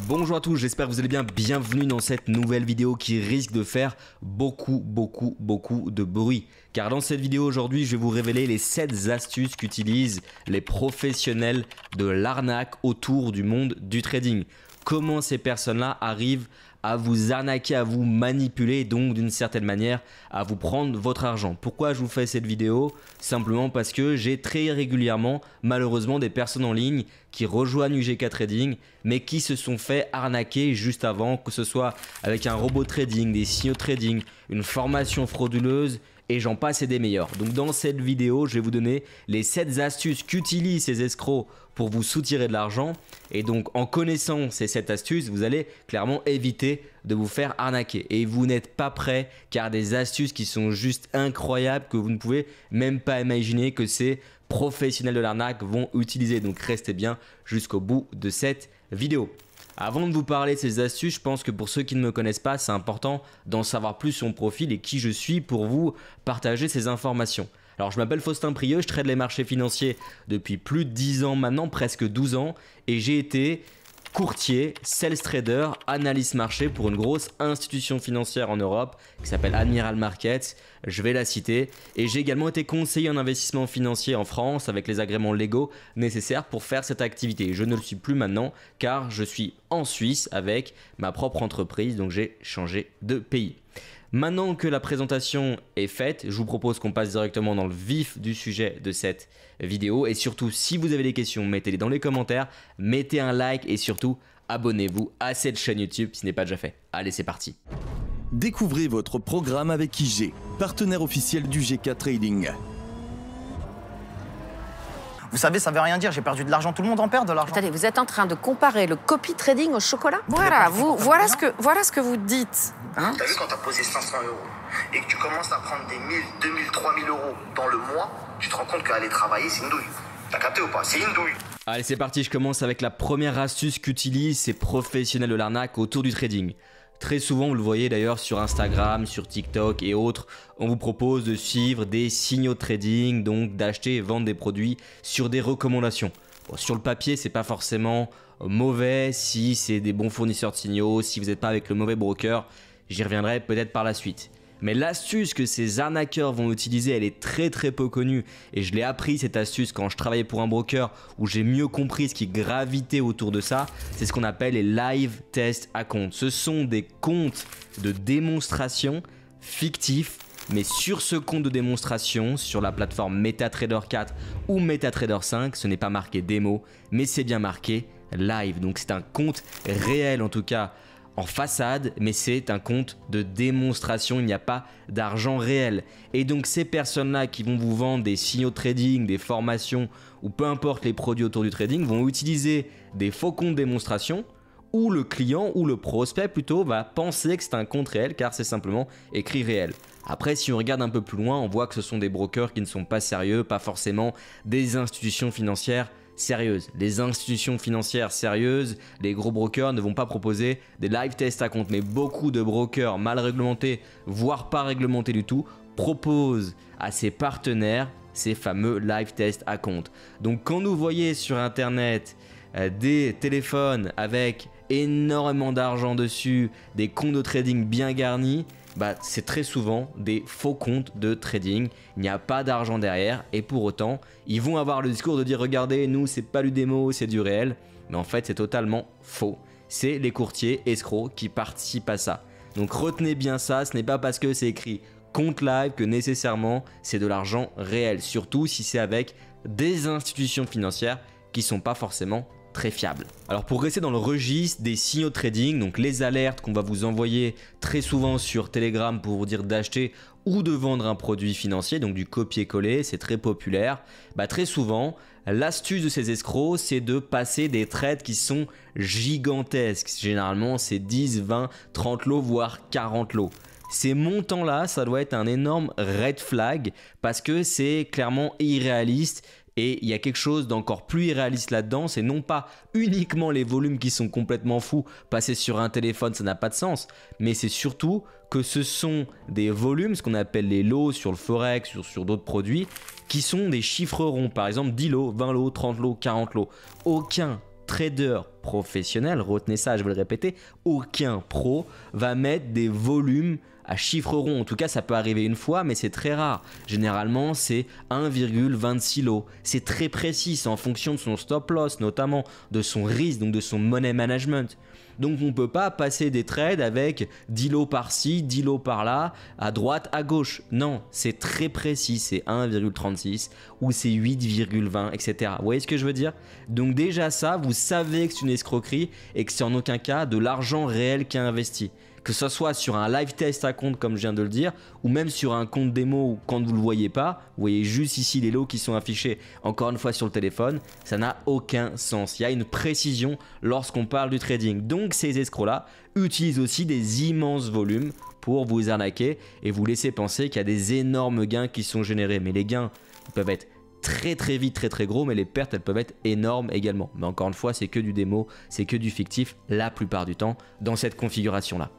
Bonjour à tous, j'espère que vous allez bien, bienvenue dans cette nouvelle vidéo qui risque de faire beaucoup de bruit. Car dans cette vidéo aujourd'hui, je vais vous révéler les 7 astuces qu'utilisent les professionnels de l'arnaque autour du monde du trading. Comment ces personnes-là arrivent à vous arnaquer, à vous manipuler, donc d'une certaine manière à vous prendre votre argent. Pourquoi je vous fais cette vidéo? Simplement parce que j'ai très régulièrement malheureusement des personnes en ligne qui rejoignent UGK Trading mais qui se sont fait arnaquer juste avant, que ce soit avec un robot trading, des signaux trading, une formation frauduleuse et j'en passe et des meilleurs. Donc dans cette vidéo, je vais vous donner les 7 astuces qu'utilisent ces escrocs pour vous soutirer de l'argent. Et donc en connaissant ces 7 astuces, vous allez clairement éviter de vous faire arnaquer. Et vous n'êtes pas prêt car des astuces qui sont juste incroyables que vous ne pouvez même pas imaginer que ces professionnels de l'arnaque vont utiliser. Donc restez bien jusqu'au bout de cette vidéo. Avant de vous parler de ces astuces, je pense que pour ceux qui ne me connaissent pas, c'est important d'en savoir plus sur mon profil et qui je suis pour vous partager ces informations. Alors je m'appelle Faustin Prieux, je trade les marchés financiers depuis plus de 10 ans maintenant, presque 12 ans et j'ai été courtier, sales trader, analyste marché pour une grosse institution financière en Europe qui s'appelle Admiral Markets, je vais la citer. Et j'ai également été conseiller en investissement financier en France avec les agréments légaux nécessaires pour faire cette activité. Je ne le suis plus maintenant car je suis en Suisse avec ma propre entreprise, donc j'ai changé de pays. Maintenant que la présentation est faite, je vous propose qu'on passe directement dans le vif du sujet de cette vidéo. Et surtout, si vous avez des questions, mettez-les dans les commentaires, mettez un like et surtout, abonnez-vous à cette chaîne YouTube si ce n'est pas déjà fait. Allez, c'est parti. Découvrez votre programme avec IG, partenaire officiel du GK Trading. Vous savez, ça veut rien dire, j'ai perdu de l'argent, tout le monde en perd de l'argent. Attendez, vous êtes en train de comparer le copy trading au chocolat? Voilà, voilà ce que vous dites. Hein? T'as vu quand t'as posé 500 € et que tu commences à prendre des 1000, 2000, 3000 € dans le mois, tu te rends compte qu'aller travailler, c'est une douille. T'as capté ou pas? C'est une douille. Allez, c'est parti, je commence avec la première astuce qu'utilisent ces professionnels de l'arnaque autour du trading. Très souvent, vous le voyez d'ailleurs sur Instagram, sur TikTok et autres, on vous propose de suivre des signaux de trading, donc d'acheter et vendre des produits sur des recommandations. Bon, sur le papier, c'est pas forcément mauvais si c'est des bons fournisseurs de signaux, si vous n'êtes pas avec le mauvais broker, j'y reviendrai peut-être par la suite. Mais l'astuce que ces arnaqueurs vont utiliser, elle est très peu connue et je l'ai appris cette astuce quand je travaillais pour un broker où j'ai mieux compris ce qui gravitait autour de ça. C'est ce qu'on appelle les live test accounts. Ce sont des comptes de démonstration fictifs, mais sur ce compte de démonstration, sur la plateforme MetaTrader 4 ou MetaTrader 5, ce n'est pas marqué démo, mais c'est bien marqué live. Donc c'est un compte réel en tout cas, en façade, mais c'est un compte de démonstration, il n'y a pas d'argent réel. Et donc ces personnes-là qui vont vous vendre des signaux de trading, des formations ou peu importe les produits autour du trading vont utiliser des faux comptes de démonstration où le client ou le prospect plutôt va penser que c'est un compte réel car c'est simplement écrit réel. Après, si on regarde un peu plus loin, on voit que ce sont des brokers qui ne sont pas sérieux, pas forcément des institutions financières sérieuses. Les institutions financières sérieuses, les gros brokers ne vont pas proposer des live test à compte, mais beaucoup de brokers mal réglementés, voire pas réglementés du tout, proposent à ses partenaires ces fameux live test à compte. Donc quand vous voyez sur internet des téléphones avec énormément d'argent dessus, des comptes de trading bien garnis, c'est très souvent des faux comptes de trading, il n'y a pas d'argent derrière et pour autant ils vont avoir le discours de dire regardez nous c'est pas du démo, c'est du réel, mais en fait c'est totalement faux. C'est les courtiers escrocs qui participent à ça. Donc retenez bien ça, ce n'est pas parce que c'est écrit compte live que nécessairement c'est de l'argent réel, surtout si c'est avec des institutions financières qui sont pas forcément très fiable. Alors pour rester dans le registre des signaux de trading, donc les alertes qu'on va vous envoyer très souvent sur Telegram pour vous dire d'acheter ou de vendre un produit financier, donc du copier-coller, c'est très populaire. Très souvent, l'astuce de ces escrocs, c'est de passer des trades qui sont gigantesques. Généralement, c'est 10, 20, 30 lots, voire 40 lots. Ces montants-là, ça doit être un énorme red flag parce que c'est clairement irréaliste. Et il y a quelque chose d'encore plus irréaliste là-dedans, c'est non pas uniquement les volumes qui sont complètement fous, passer sur un téléphone ça n'a pas de sens, mais c'est surtout que ce sont des volumes, ce qu'on appelle les lots sur le forex, sur d'autres produits, qui sont des chiffres ronds, par exemple 10 lots, 20 lots, 30 lots, 40 lots. Aucun trader professionnel, retenez ça, je vais le répéter, aucun pro va mettre des volumes à chiffre rond. En tout cas, ça peut arriver une fois, mais c'est très rare. Généralement, c'est 1,26 lots. C'est très précis, c'est en fonction de son stop loss, notamment de son risque, donc de son money management. Donc on ne peut pas passer des trades avec 10 lots par-ci, 10 lots par-là, à droite, à gauche. Non, c'est très précis, c'est 1,36 ou c'est 8,20, etc. Vous voyez ce que je veux dire? Donc déjà ça, vous savez que c'est une escroquerie et que c'est en aucun cas de l'argent réel qui est investi. Que ce soit sur un live test à compte comme je viens de le dire, ou même sur un compte démo où quand vous ne le voyez pas, vous voyez juste ici les lots qui sont affichés encore une fois sur le téléphone, ça n'a aucun sens. Il y a une précision lorsqu'on parle du trading. Donc ces escrocs-là utilisent aussi des immenses volumes pour vous arnaquer et vous laisser penser qu'il y a des énormes gains qui sont générés. Mais les gains ils peuvent être très vite, très gros, mais les pertes elles peuvent être énormes également. Mais encore une fois, c'est que du démo, c'est que du fictif la plupart du temps dans cette configuration-là.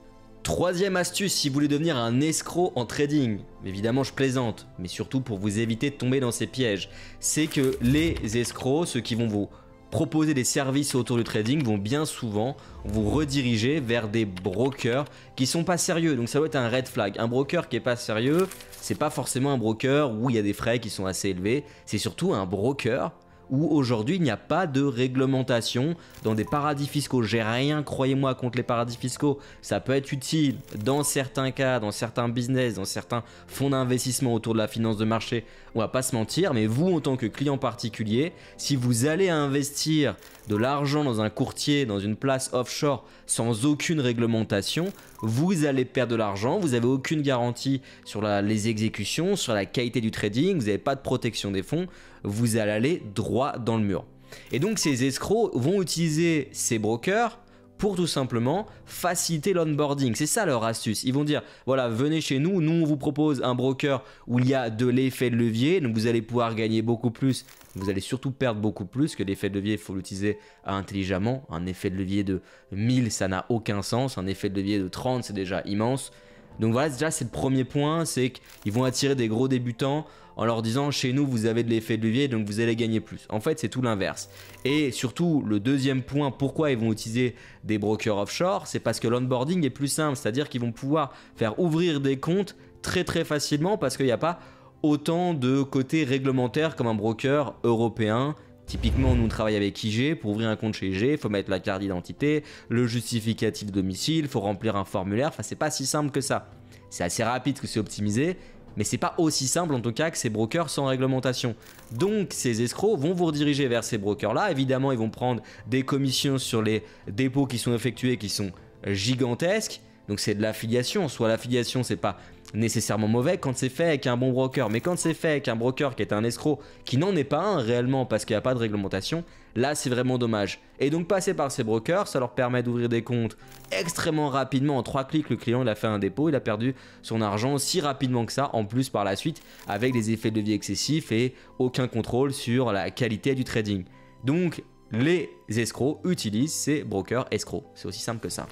Troisième astuce si vous voulez devenir un escroc en trading, évidemment je plaisante, mais surtout pour vous éviter de tomber dans ces pièges, c'est que les escrocs, ceux qui vont vous proposer des services autour du trading, vont bien souvent vous rediriger vers des brokers qui sont pas sérieux. Donc ça doit être un red flag. Un broker qui est pas sérieux, c'est pas forcément un broker où il y a des frais qui sont assez élevés, c'est surtout un broker où aujourd'hui il n'y a pas de réglementation dans des paradis fiscaux. J'ai rien, croyez-moi, contre les paradis fiscaux. Ça peut être utile dans certains cas, dans certains business, dans certains fonds d'investissement autour de la finance de marché. On va pas se mentir, mais vous en tant que client particulier, si vous allez investir de l'argent dans un courtier, dans une place offshore sans aucune réglementation, vous allez perdre de l'argent, vous n'avez aucune garantie sur les exécutions, sur la qualité du trading, vous n'avez pas de protection des fonds, vous allez aller droit dans le mur. Et donc ces escrocs vont utiliser ces brokers pour tout simplement faciliter l'onboarding. C'est ça leur astuce. Ils vont dire, voilà, venez chez nous, nous on vous propose un broker où il y a de l'effet de levier, donc vous allez pouvoir gagner beaucoup plus, vous allez surtout perdre beaucoup plus, que l'effet de levier, il faut l'utiliser intelligemment. Un effet de levier de 1000, ça n'a aucun sens, un effet de levier de 30, c'est déjà immense. Donc voilà, déjà c'est le premier point, c'est qu'ils vont attirer des gros débutants en leur disant chez nous vous avez de l'effet de levier donc vous allez gagner plus. En fait c'est tout l'inverse. Et surtout le deuxième point, pourquoi ils vont utiliser des brokers offshore, c'est parce que l'onboarding est plus simple, c'est-à-dire qu'ils vont pouvoir faire ouvrir des comptes très facilement parce qu'il n'y a pas autant de côté réglementaire comme un broker européen. Typiquement, nous on travaille avec IG. Pour ouvrir un compte chez IG, il faut mettre la carte d'identité, le justificatif de domicile, il faut remplir un formulaire. Enfin, c'est pas si simple que ça. C'est assez rapide que c'est optimisé, mais c'est pas aussi simple en tout cas que ces brokers sans réglementation. Donc, ces escrocs vont vous rediriger vers ces brokers-là. Évidemment, ils vont prendre des commissions sur les dépôts qui sont effectués qui sont gigantesques. Donc, c'est de l'affiliation. Soit l'affiliation, c'est pas nécessairement mauvais quand c'est fait avec un bon broker, mais quand c'est fait avec un broker qui est un escroc qui n'en est pas un réellement parce qu'il n'y a pas de réglementation, là c'est vraiment dommage. Et donc passer par ces brokers, ça leur permet d'ouvrir des comptes extrêmement rapidement. En 3 clics, le client il a fait un dépôt, il a perdu son argent si rapidement que ça, en plus par la suite avec des effets de levier excessifs et aucun contrôle sur la qualité du trading. Donc les escrocs utilisent ces brokers escrocs, c'est aussi simple que ça.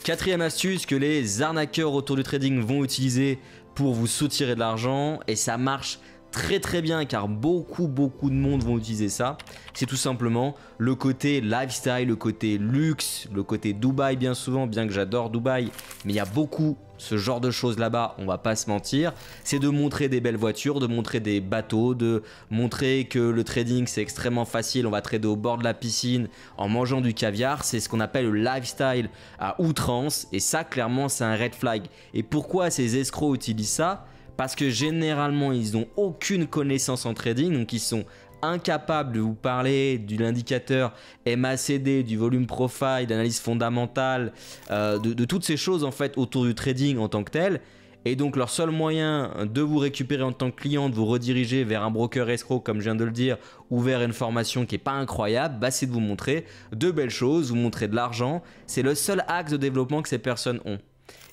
Quatrième astuce que les arnaqueurs autour du trading vont utiliser pour vous soutirer de l'argent, et ça marche très bien car beaucoup de monde vont utiliser ça, c'est tout simplement le côté lifestyle, le côté luxe, le côté Dubaï bien souvent, bien que j'adore Dubaï, mais il y a beaucoup ce genre de choses là-bas, on va pas se mentir, c'est de montrer des belles voitures, de montrer des bateaux, de montrer que le trading c'est extrêmement facile, on va trader au bord de la piscine en mangeant du caviar, c'est ce qu'on appelle le lifestyle à outrance, et ça clairement c'est un red flag. Et pourquoi ces escrocs utilisent ça? Parce que généralement ils n'ont aucune connaissance en trading, donc ils sont incapables de vous parler de l'indicateur MACD, du volume profile, d'analyse fondamentale, de toutes ces choses en fait autour du trading en tant que tel. Et donc leur seul moyen de vous récupérer en tant que client, de vous rediriger vers un broker escroc comme je viens de le dire, ou vers une formation qui n'est pas incroyable, bah, c'est de vous montrer de belles choses, vous montrer de l'argent. C'est le seul axe de développement que ces personnes ont.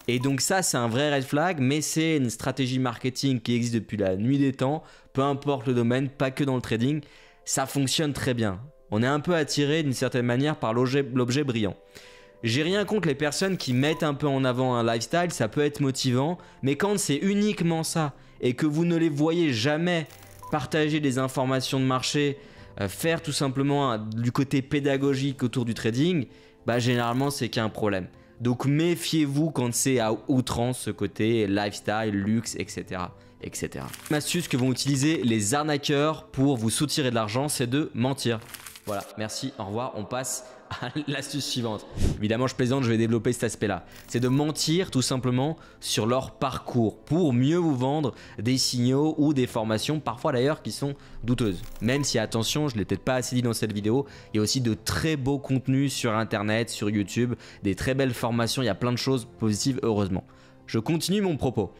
Et donc ça c'est un vrai red flag, mais c'est une stratégie marketing qui existe depuis la nuit des temps, peu importe le domaine, pas que dans le trading, ça fonctionne très bien. On est un peu attiré d'une certaine manière par l'objet brillant. J'ai rien contre les personnes qui mettent un peu en avant un lifestyle, ça peut être motivant, mais quand c'est uniquement ça et que vous ne les voyez jamais partager des informations de marché faire tout simplement du côté pédagogique autour du trading, bah généralement c'est qu'il y a un problème. Donc méfiez-vous quand c'est à outrance ce côté lifestyle, luxe, etc. etc. Une astuce que vont utiliser les arnaqueurs pour vous soutirer de l'argent, c'est de mentir. Voilà, merci, au revoir, on passe à l'astuce suivante. Évidemment, je plaisante, je vais développer cet aspect-là. C'est de mentir tout simplement sur leur parcours pour mieux vous vendre des signaux ou des formations, parfois d'ailleurs qui sont douteuses. Même si, attention, je ne l'ai peut-être pas assez dit dans cette vidéo, il y a aussi de très beaux contenus sur Internet, sur YouTube, des très belles formations, il y a plein de choses positives, heureusement. Je continue mon propos.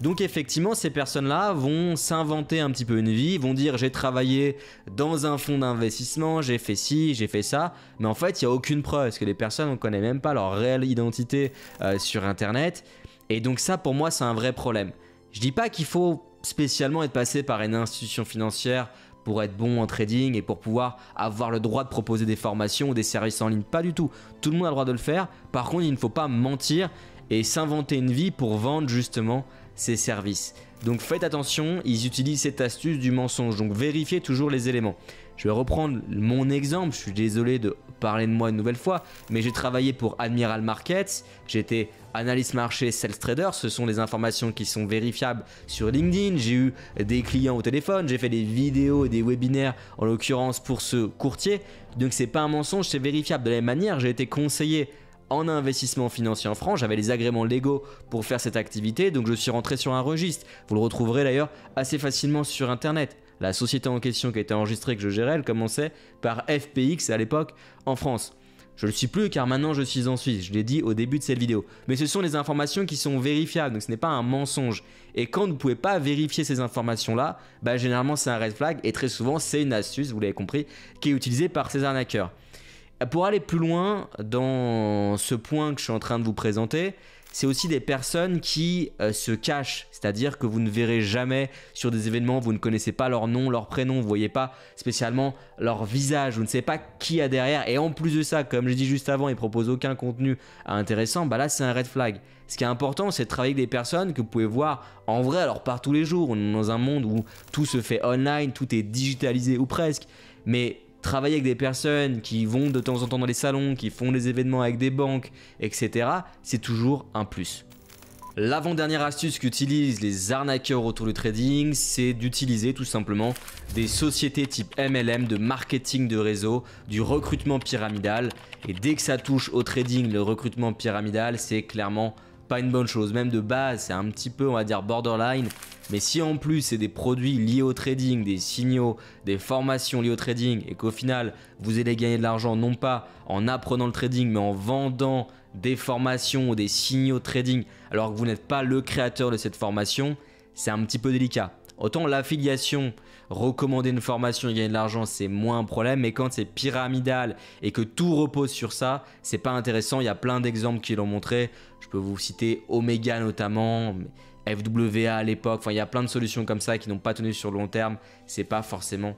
Donc effectivement, ces personnes-là vont s'inventer un petit peu une vie, vont dire j'ai travaillé dans un fonds d'investissement, j'ai fait ci, j'ai fait ça, mais en fait il n'y a aucune preuve parce que les personnes ne connaissent même pas leur réelle identité sur Internet. Et donc ça pour moi c'est un vrai problème. Je dis pas qu'il faut spécialement être passé par une institution financière pour être bon en trading et pour pouvoir avoir le droit de proposer des formations ou des services en ligne, pas du tout. Tout le monde a le droit de le faire, par contre il ne faut pas mentir et s'inventer une vie pour vendre justement ces services. Donc faites attention, ils utilisent cette astuce du mensonge, donc vérifiez toujours les éléments. Je vais reprendre mon exemple, je suis désolé de parler de moi une nouvelle fois, mais j'ai travaillé pour Admiral Markets, j'étais analyste marché sales trader, ce sont des informations qui sont vérifiables sur LinkedIn, j'ai eu des clients au téléphone, j'ai fait des vidéos et des webinaires en l'occurrence pour ce courtier, donc c'est pas un mensonge, c'est vérifiable. De la même manière, j'ai été conseiller en investissement financier en France, j'avais les agréments légaux pour faire cette activité, donc je suis rentré sur un registre. Vous le retrouverez d'ailleurs assez facilement sur Internet. La société en question qui a été enregistrée que je gérais, elle commençait par FPX à l'époque en France. Je ne le suis plus car maintenant je suis en Suisse, je l'ai dit au début de cette vidéo. Mais ce sont des informations qui sont vérifiables, donc ce n'est pas un mensonge. Et quand vous ne pouvez pas vérifier ces informations-là, bah généralement c'est un red flag et très souvent c'est une astuce, vous l'avez compris, qui est utilisée par ces arnaqueurs. Pour aller plus loin dans ce point que je suis en train de vous présenter, c'est aussi des personnes qui se cachent, c'est-à-dire que vous ne verrez jamais sur des événements, vous ne connaissez pas leur nom, leur prénom, vous ne voyez pas spécialement leur visage, vous ne savez pas qui y a derrière et en plus de ça, comme je dis juste avant, ils ne proposent aucun contenu intéressant, bah là c'est un red flag. Ce qui est important, c'est de travailler avec des personnes que vous pouvez voir en vrai, alors pas tous les jours, on est dans un monde où tout se fait online, tout est digitalisé ou presque, mais travailler avec des personnes qui vont de temps en temps dans les salons, qui font des événements avec des banques, etc. c'est toujours un plus. L'avant-dernière astuce qu'utilisent les arnaqueurs autour du trading, c'est d'utiliser tout simplement des sociétés type MLM, de marketing de réseau, du recrutement pyramidal. Et dès que ça touche au trading, le recrutement pyramidal, c'est clairement pas une bonne chose. Même de base, c'est un petit peu, on va dire, borderline. Mais si en plus c'est des produits liés au trading, des signaux, des formations liées au trading et qu'au final vous allez gagner de l'argent non pas en apprenant le trading mais en vendant des formations ou des signaux de trading alors que vous n'êtes pas le créateur de cette formation, c'est un petit peu délicat. Autant l'affiliation, recommander une formation et gagner de l'argent, c'est moins un problème, mais quand c'est pyramidal et que tout repose sur ça, c'est pas intéressant. Il y a plein d'exemples qui l'ont montré. Je peux vous citer Omega notamment, FWA à l'époque. Enfin, il y a plein de solutions comme ça qui n'ont pas tenu sur le long terme. C'est pas forcément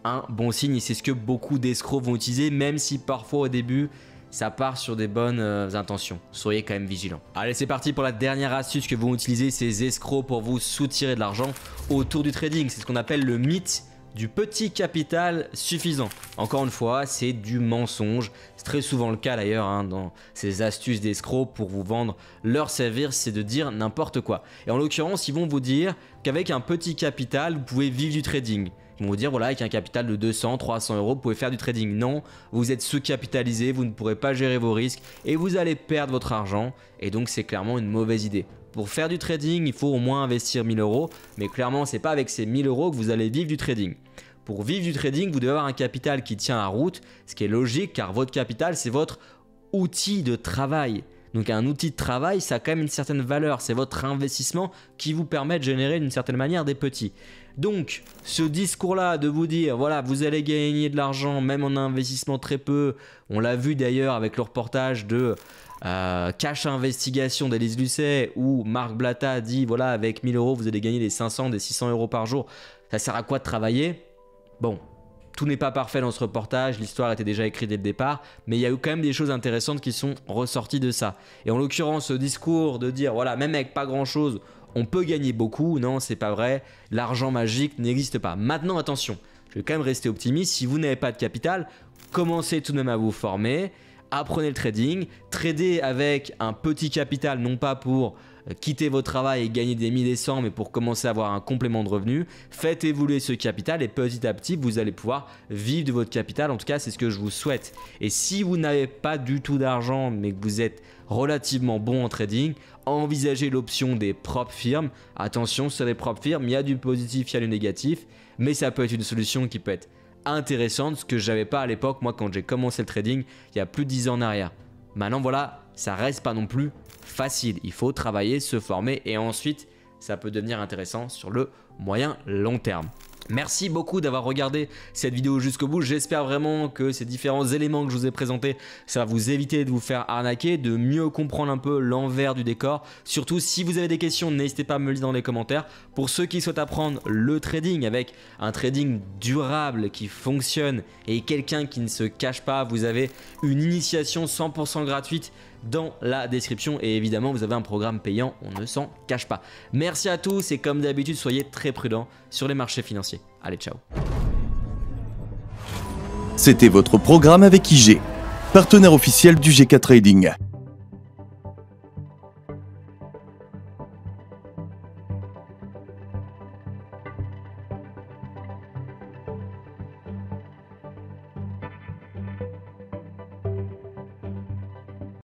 un bon signe et c'est ce que beaucoup d'escrocs vont utiliser, même si parfois au début, ça part sur des bonnes intentions. Soyez quand même vigilants. Allez, c'est parti pour la dernière astuce que vont utiliser ces escrocs pour vous soutirer de l'argent autour du trading. C'est ce qu'on appelle le mythe du petit capital suffisant. Encore une fois, c'est du mensonge. C'est très souvent le cas d'ailleurs dans ces astuces d'escrocs pour vous vendre leur service, c'est de dire n'importe quoi. Et en l'occurrence, ils vont vous dire qu'avec un petit capital, vous pouvez vivre du trading. Ils vont vous dire, voilà, avec un capital de 200, 300 euros, vous pouvez faire du trading. Non, vous êtes sous-capitalisé, vous ne pourrez pas gérer vos risques et vous allez perdre votre argent. Et donc, c'est clairement une mauvaise idée. Pour faire du trading, il faut au moins investir 1000 euros. Mais clairement, ce n'est pas avec ces 1000 euros que vous allez vivre du trading. Pour vivre du trading, vous devez avoir un capital qui tient la route, ce qui est logique car votre capital, c'est votre outil de travail. Donc un outil de travail, ça a quand même une certaine valeur. C'est votre investissement qui vous permet de générer d'une certaine manière des petits. Donc ce discours-là de vous dire, voilà, vous allez gagner de l'argent même en investissement très peu. On l'a vu d'ailleurs avec le reportage de Cash Investigation d'Élise Lucet où Marc Blatta dit, voilà, avec 1000 euros, vous allez gagner des 500, des 600 euros par jour. Ça sert à quoi de travailler? Bon. Tout n'est pas parfait dans ce reportage, l'histoire était déjà écrite dès le départ, mais il y a eu quand même des choses intéressantes qui sont ressorties de ça. Et en l'occurrence, ce discours de dire, voilà, même avec pas grand-chose, on peut gagner beaucoup, non, c'est pas vrai, l'argent magique n'existe pas. Maintenant, attention, je vais quand même rester optimiste. Si vous n'avez pas de capital, commencez tout de même à vous former, apprenez le trading, tradez avec un petit capital, non pas pour quitter votre travail et gagner des 1000 et 100, mais pour commencer à avoir un complément de revenu. Faites évoluer ce capital et petit à petit, vous allez pouvoir vivre de votre capital. En tout cas, c'est ce que je vous souhaite. Et si vous n'avez pas du tout d'argent, mais que vous êtes relativement bon en trading, envisagez l'option des propres firmes. Attention, sur les propres firmes, il y a du positif, il y a du négatif, mais ça peut être une solution qui peut être intéressante, ce que je n'avais pas à l'époque, moi, quand j'ai commencé le trading, il y a plus de 10 ans en arrière. Maintenant, voilà, ça reste pas non plus facile. Il faut travailler, se former et ensuite, ça peut devenir intéressant sur le moyen long terme. Merci beaucoup d'avoir regardé cette vidéo jusqu'au bout. J'espère vraiment que ces différents éléments que je vous ai présentés, ça va vous éviter de vous faire arnaquer, de mieux comprendre un peu l'envers du décor. Surtout, si vous avez des questions, n'hésitez pas à me le dire dans les commentaires. Pour ceux qui souhaitent apprendre le trading avec un trading durable qui fonctionne et quelqu'un qui ne se cache pas, vous avez une initiation 100% gratuite dans la description et évidemment vous avez un programme payant, on ne s'en cache pas. Merci à tous et comme d'habitude soyez très prudents sur les marchés financiers. Allez, ciao. C'était votre programme avec IG, partenaire officiel du GK Trading.